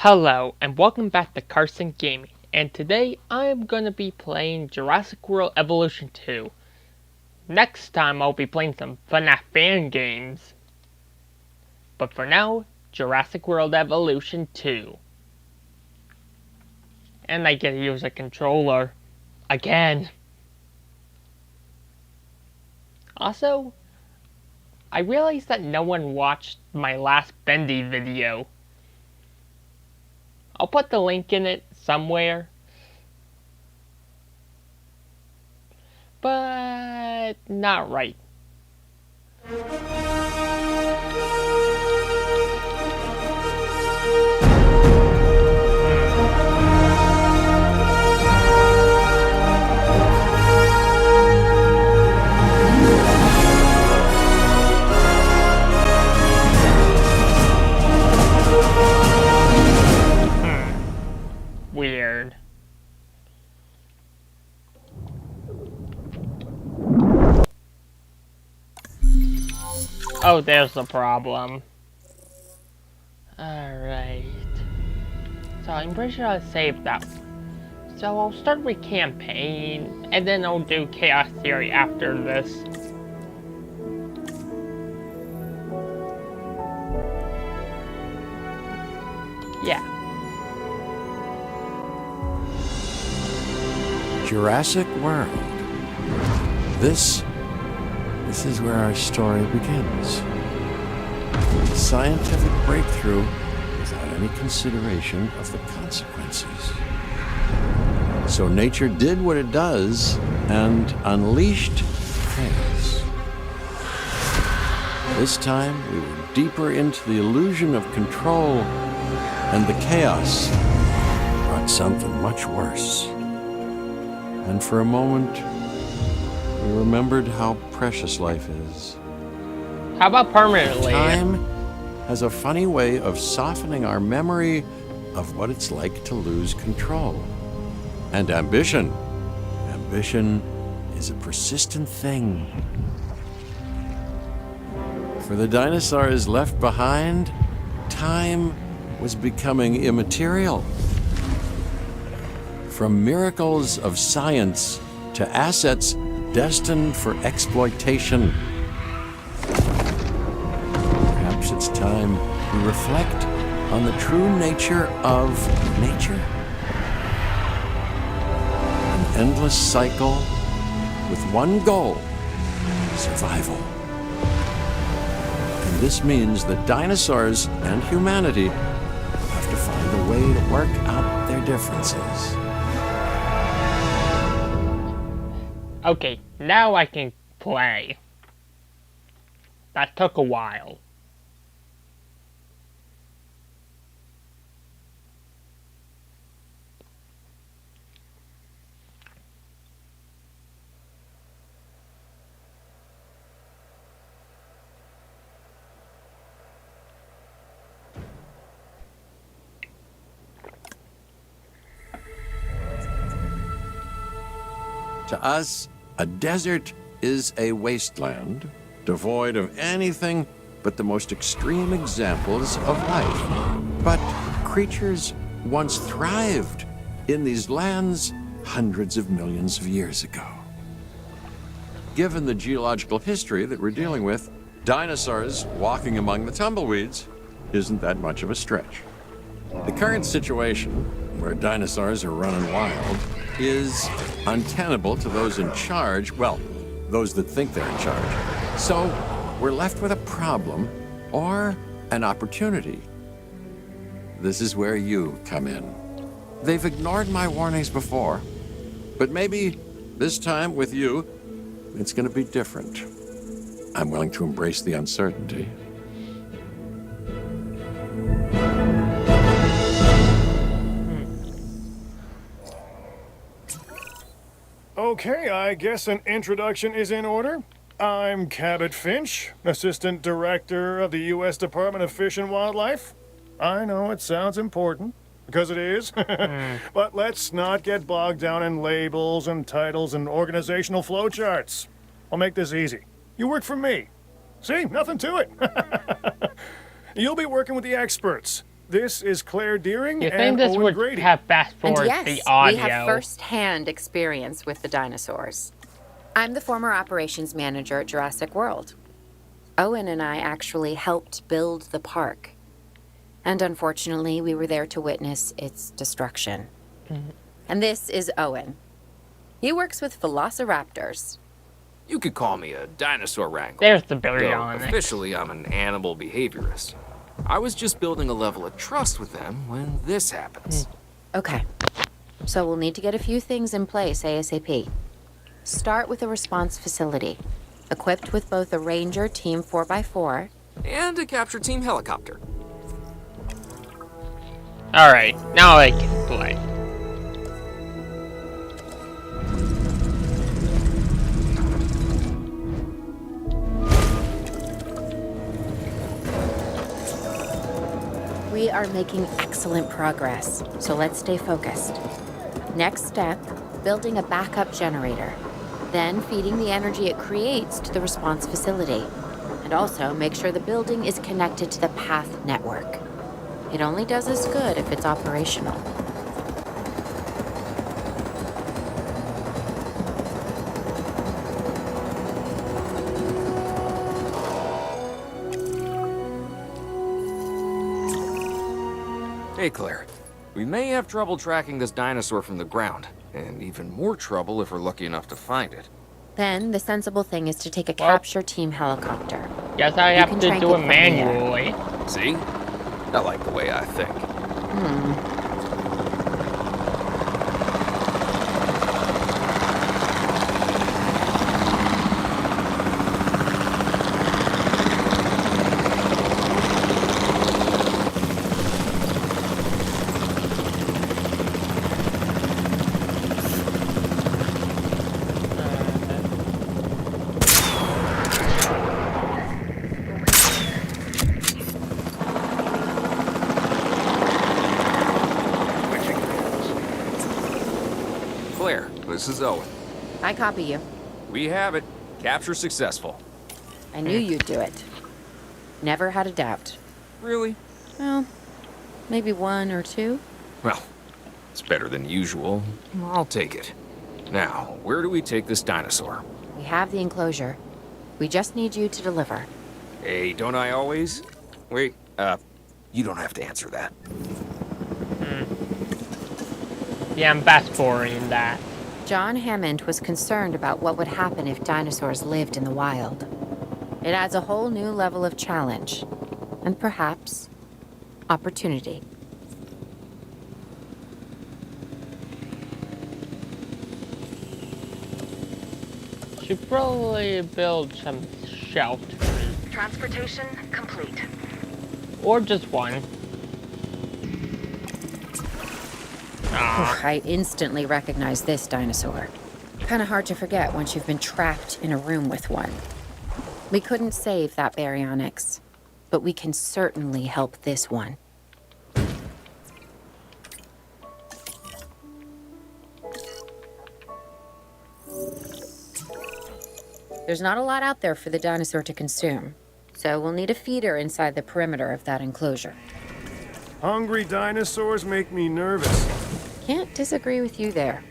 Hello, and welcome back to Carson Gaming, and today I am going to be playing Jurassic World Evolution 2. Next time I'll be playing some FNAF fan games. But for now, Jurassic World Evolution 2. And I get to use a controller. Again. Also, I realized that no one watched my last Bendy video. I'll put the link in it somewhere. But not right. Weird. Oh, there's the problem. Alright. So I'm pretty sure I saved that one. So I'll start with campaign, and then I'll do Chaos Theory after this. Yeah. Jurassic World. This is where our story begins. Scientific breakthrough without any consideration of the consequences. So nature did what it does and unleashed chaos. This time we were deeper into the illusion of control, and the chaos brought something much worse. And for a moment, we remembered how precious life is. How about permanently? Time has a funny way of softening our memory of what it's like to lose control. And ambition. Ambition is a persistent thing. For the dinosaurs left behind, time was becoming immaterial. From miracles of science to assets destined for exploitation. Perhaps it's time we reflect on the true nature of nature. An endless cycle with one goal: survival. And this means that dinosaurs and humanity have to find a way to work out their differences. Okay, now I can play. That took a while. To us, a desert is a wasteland, devoid of anything but the most extreme examples of life. But creatures once thrived in these lands hundreds of millions of years ago. Given the geological history that we're dealing with, dinosaurs walking among the tumbleweeds isn't that much of a stretch. The current situation, where dinosaurs are running wild, is untenable to those in charge, well, those that think they're in charge. So we're left with a problem or an opportunity. This is where you come in. They've ignored my warnings before, but maybe this time with you, it's going to be different. I'm willing to embrace the uncertainty. Okay, I guess an introduction is in order. I'm Cabot Finch, Assistant Director of the U.S. Department of Fish and Wildlife. I know it sounds important, because it is. But let's not get bogged down in labels and titles and organizational flowcharts. I'll make this easy. You work for me. See, nothing to it. You'll be working with the experts. This is Claire Deering You think and this Owen would Grady. have fast And forward yes, the audio? we have first-hand experience with the dinosaurs. I'm the former operations manager at Jurassic World. Owen and I actually helped build the park. And unfortunately, we were there to witness its destruction. And this is Owen. He works with velociraptors. You could call me a dinosaur wrangler. There's the Though baryonyx. officially, I'm an animal behaviorist. I was just building a level of trust with them when this happens. Okay. So we'll need to get a few things in place ASAP. Start with a response facility, equipped with both a Ranger Team 4x4 And a capture team helicopter. Alright, now I can play. We are making excellent progress, so let's stay focused. Next step, building a backup generator. Then feeding the energy it creates to the response facility. And also make sure the building is connected to the path network. It only does us good if it's operational. Hey, Claire. We may have trouble tracking this dinosaur from the ground, and even more trouble if we're lucky enough to find it. Then the sensible thing is to take a Well- capture team helicopter. Guess I You have can to trank do it it from the air. manually. See? I like the way I think. Claire, this is Owen. I copy you. We have it. Capture successful. I knew you'd do it. Never had a doubt. Really? Well, maybe one or two. Well, it's better than usual. I'll take it. Now, where do we take this dinosaur? We have the enclosure. We just need you to deliver. Hey, don't I always? Wait, you don't have to answer that. Yeah, I'm fast forwarding that. John Hammond was concerned about what would happen if dinosaurs lived in the wild. It adds a whole new level of challenge, and perhaps opportunity. Should probably build some shelters. Transportation complete. Or just one. I instantly recognize this dinosaur. Kind of hard to forget once you've been trapped in a room with one. We couldn't save that baryonyx, but we can certainly help this one. There's not a lot out there for the dinosaur to consume, so we'll need a feeder inside the perimeter of that enclosure. Hungry dinosaurs make me nervous. Can't disagree with you there.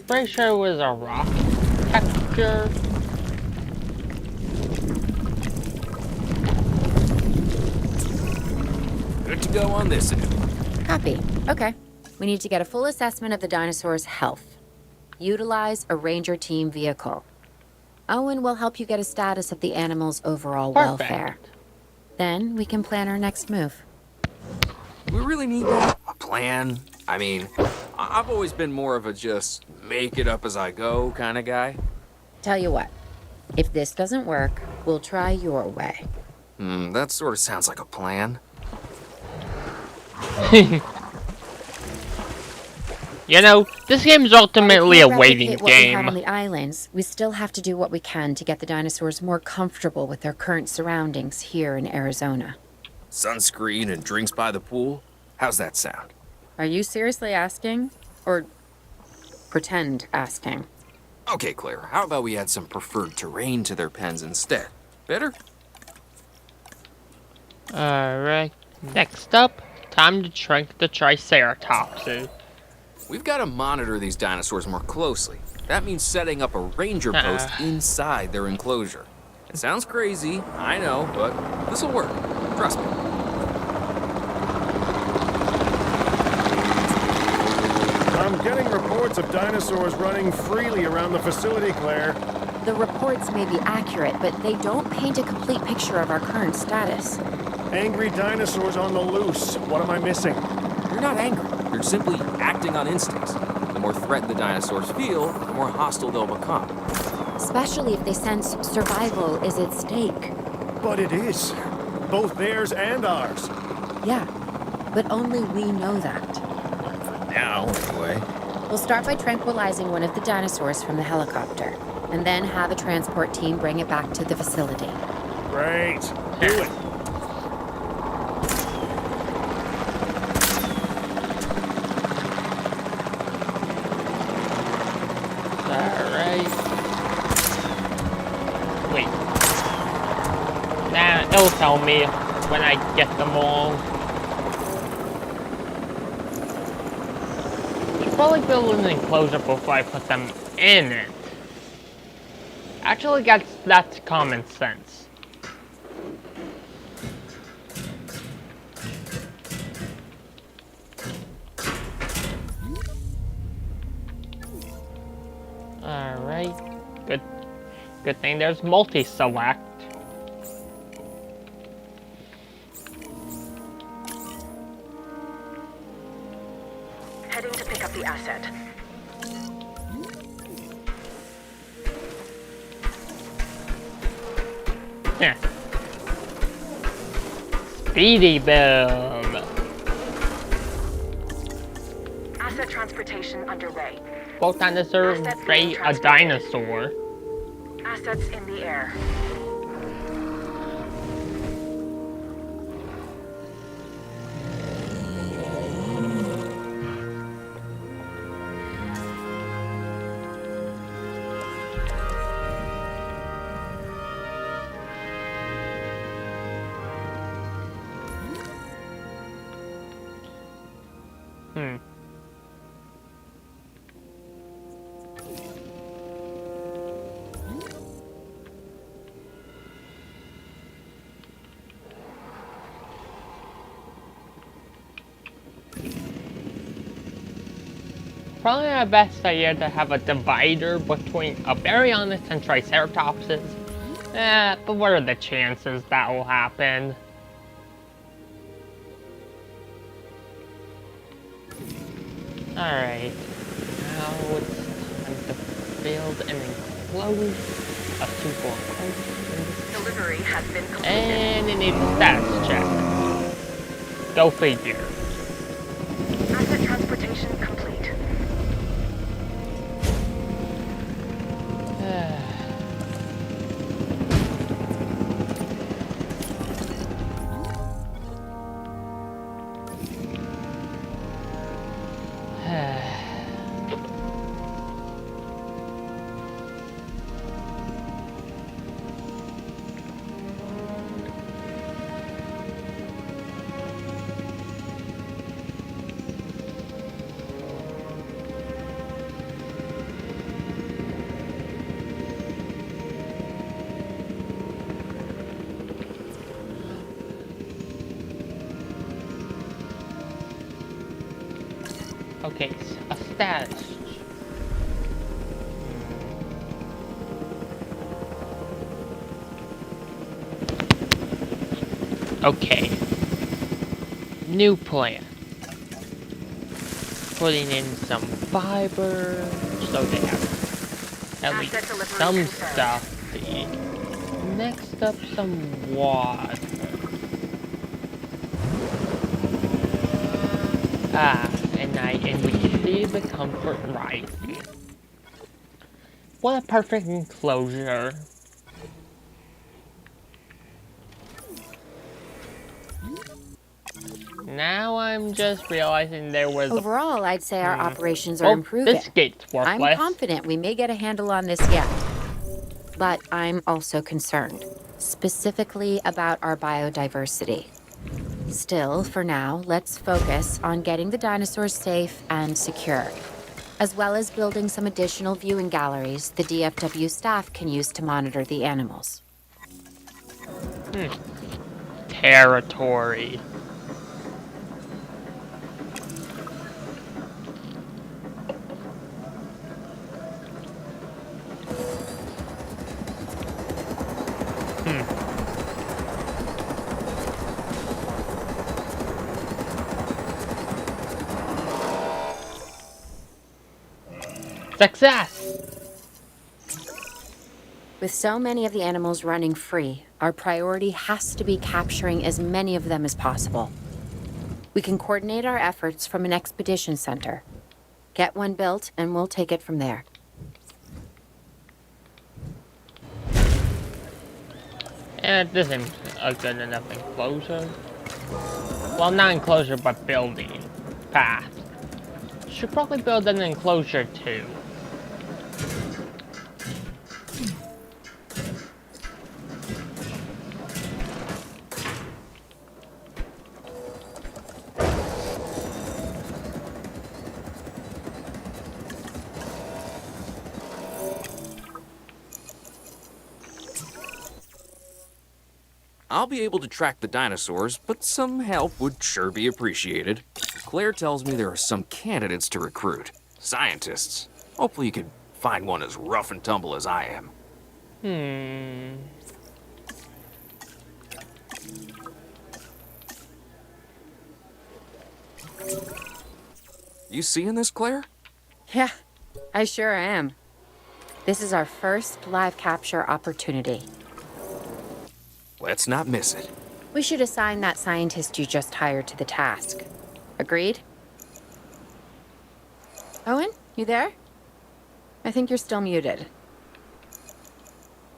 Pretty sure it was a rock texture. Good to go on this end. Copy. Okay. We need to get a full assessment of the dinosaur's health. Utilize a Ranger Team vehicle. Owen will help you get a status of the animal's overall Perfect. welfare. Then we can plan our next move. We really need that? A plan? I mean, I've always been more of a just make it up as I go kind of guy. Tell you what, if this doesn't work, we'll try your way. That sort of sounds like a plan. You know, this game is ultimately a While we can't waiting replicate what we have on game. the islands, we still have to do what we can to get the dinosaurs more comfortable with their current surroundings here in Arizona. Sunscreen and drinks by the pool? How's that sound? Are you seriously asking? Or pretend asking? Okay, Claire, how about we add some preferred terrain to their pens instead? Better? Alright, next up, time to shrink the Triceratopses. We've got to monitor these dinosaurs more closely. That means setting up a ranger post inside their enclosure. It sounds crazy, I know, but this'll work. Trust me. I'm getting reports of dinosaurs running freely around the facility, Claire. The reports may be accurate, but they don't paint a complete picture of our current status. Angry dinosaurs on the loose. What am I missing? You're not angry. You're simply acting on instincts. The more threatened the dinosaurs feel, the more hostile they'll become. Especially if they sense survival is at stake. But it is. Both theirs and ours. Yeah, but only we know that. Now, anyway. We'll start by tranquilizing one of the dinosaurs from the helicopter, and then have a transport team bring it back to the facility. Great. Do it. Alright. Wait. Nah, it'll tell me when I get them all. Should probably build an enclosure before I put them in it. Actually, that's common sense. Alright. Good thing there's multi-select. Heading to pick up the asset. Yeah. Speedy build. Asset transportation underway. Both dinosaurs ray a dinosaur. Assets in the air. Probably my best idea to have a divider between a Baryonyx and Triceratopses. But what are the chances that will happen? Alright. Now it's time to build and enclose a simple enclosure. Delivery has been completed. And it needs a status check. Go figure. Asset transportation complete. Okay, a status. Okay. New plan. Putting in some fiber so they have at least some stuff to eat. Next up, some water. And we can see the comfort rising. What a perfect enclosure. Now I'm just realizing there was Overall, I'd say our operations are improving. This gate's worthless. I'm confident we may get a handle on this yet. But I'm also concerned, specifically about our biodiversity. Still, for now, let's focus on getting the dinosaurs safe and secure, as well as building some additional viewing galleries the DFW staff can use to monitor the animals. Territory. Success! With so many of the animals running free, our priority has to be capturing as many of them as possible. We can coordinate our efforts from an expedition center. Get one built, and we'll take it from there. And this isn't a good enough enclosure. Well, not enclosure, but building. Path. Should probably build an enclosure too. I'll be able to track the dinosaurs, but some help would sure be appreciated. Claire tells me there are some candidates to recruit. Scientists. Hopefully you could find one as rough and tumble as I am. You seeing this, Claire? Yeah, I sure am. This is our first live capture opportunity. Let's not miss it. We should assign that scientist you just hired to the task. Agreed? Owen, you there? I think you're still muted.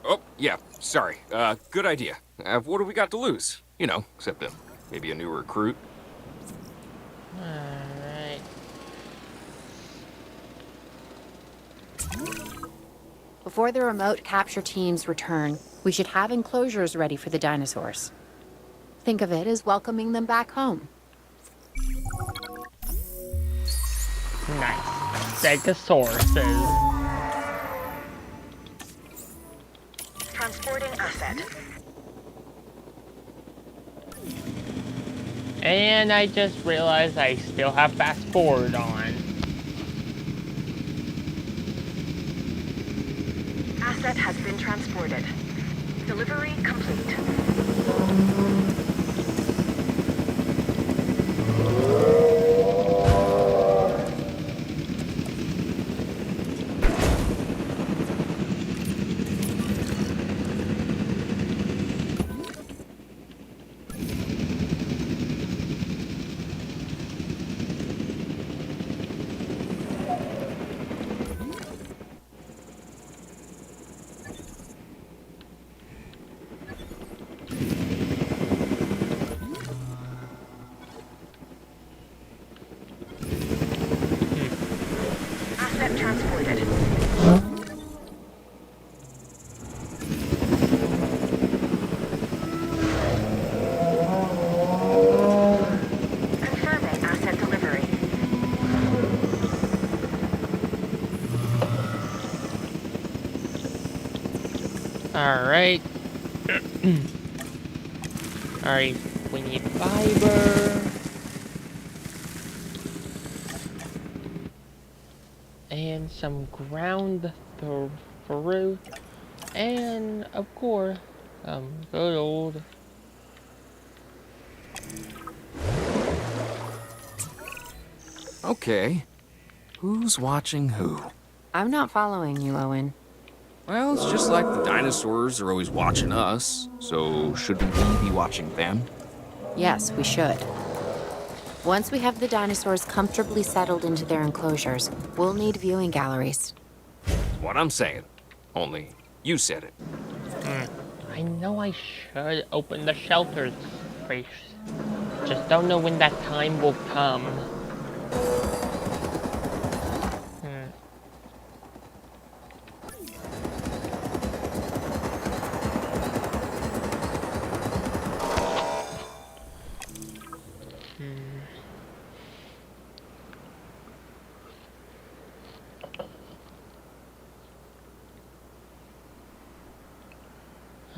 Oh, yeah, sorry. Good idea. What do we got to lose? You know, except maybe a new recruit. Alright. Before the remote capture teams return, we should have enclosures ready for the dinosaurs. Think of it as welcoming them back home. Nice. Stegosauruses. Transporting asset. And I just realized I still have fast forward on. Asset has been transported. Delivery complete. Asset transported. Confirming asset delivery. Alright. Alright, we need fiber. And some ground through. And, of course, good old... Okay. Who's watching who? I'm not following you, Owen. Well, it's just like the dinosaurs are always watching us, so shouldn't we be watching them? Yes, we should. Once we have the dinosaurs comfortably settled into their enclosures, we'll need viewing galleries. What I'm saying. Only, you said it. I know I should open the shelters place. Just don't know when that time will come.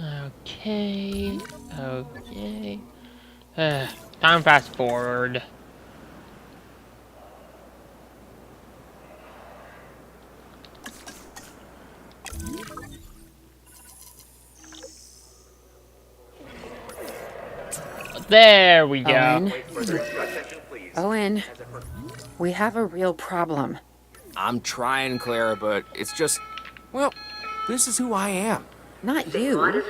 Okay. Okay. Time fast forward. There we go. Owen. Owen, we have a real problem. I'm trying, Clara, but it's just, well, this is who I am. Not you.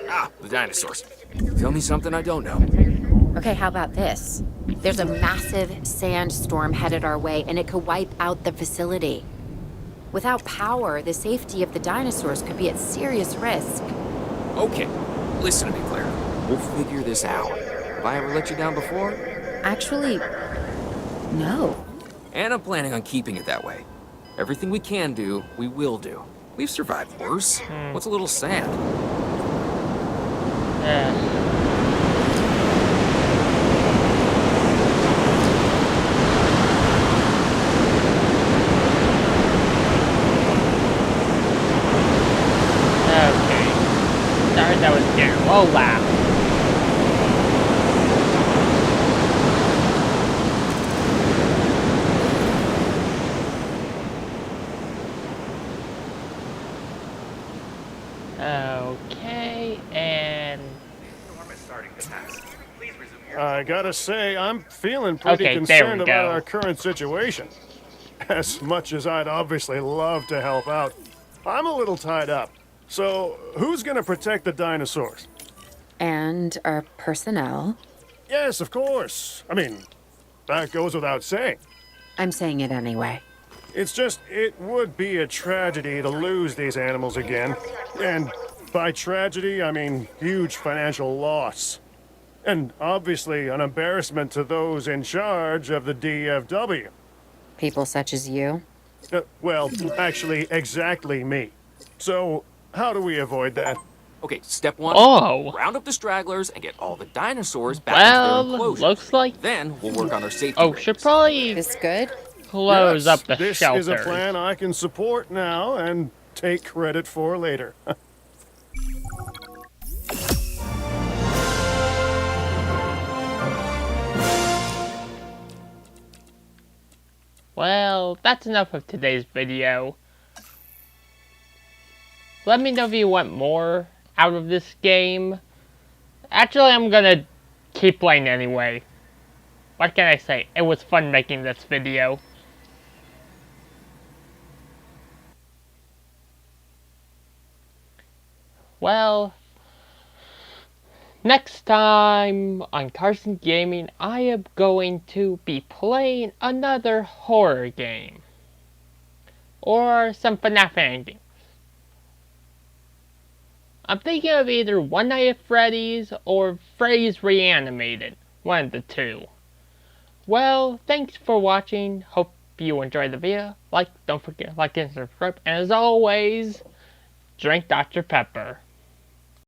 Ah, the dinosaurs. Tell me something I don't know. Okay, how about this? There's a massive sandstorm headed our way, and it could wipe out the facility. Without power, the safety of the dinosaurs could be at serious risk. Okay, listen to me, Clara. We'll figure this out. Have I ever let you down before? Actually, no. And I'm planning on keeping it that way. Everything we can do, we will do. We've survived worse. What's a little sand? Okay. Sorry that was getting a little loud. Okay, and I gotta say, I'm feeling pretty Okay, there concerned we about go. our current situation. As much as I'd obviously love to help out, I'm a little tied up. So, who's gonna protect the dinosaurs? And our personnel. Yes, of course. I mean, that goes without saying. I'm saying it anyway. It's just, it would be a tragedy to lose these animals again. And by tragedy, I mean huge financial loss. And obviously an embarrassment to those in charge of the DFW. People such as you. Well, actually, exactly me. So, how do we avoid that? Okay, step one. Oh. Round up the stragglers and get all the dinosaurs back into Well, their enclosures. looks like Then we'll work on their safety should ratings. probably This good? close Yes, up the this shelters. is a plan I can support now and take credit for later. Well, that's enough of today's video. Let me know if you want more out of this game. Actually, I'm gonna keep playing anyway. What can I say? It was fun making this video. Well, next time on Carson Gaming, I am going to be playing another horror game. Or some FNAF fan games. I'm thinking of either One Night at Freddy's or Freddy's Reanimated. One of the two. Well, thanks for watching. Hope you enjoyed the video. Don't forget to like and subscribe. And as always, drink Dr. Pepper.